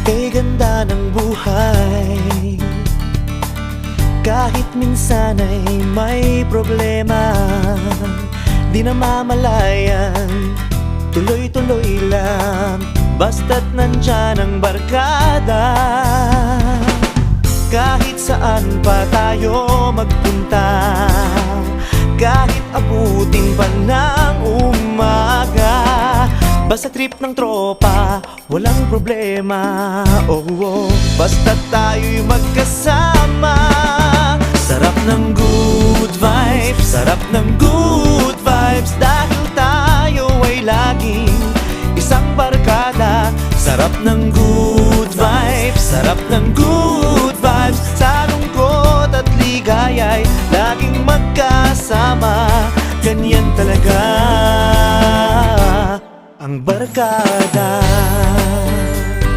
Kay ganda ng buhay, kahit minsan ay may problema, di namamalayan, tuloy-tuloy lang, basta't nandyan ang barkada. Kahit saan pa tayo magpunta, kahit abutin pa ng umaga, basta trip ng tropa, walang problema. Oh, oh, basta tayo'y magkasama. Sarap ng good vibes, sarap ng good vibes, dahil tayo ay laging isang barkada. Sarap ng good vibes, sarap ng good vibes, sa lungkot at ligaya'y laging magkasama. Ganyan talaga ang barkada.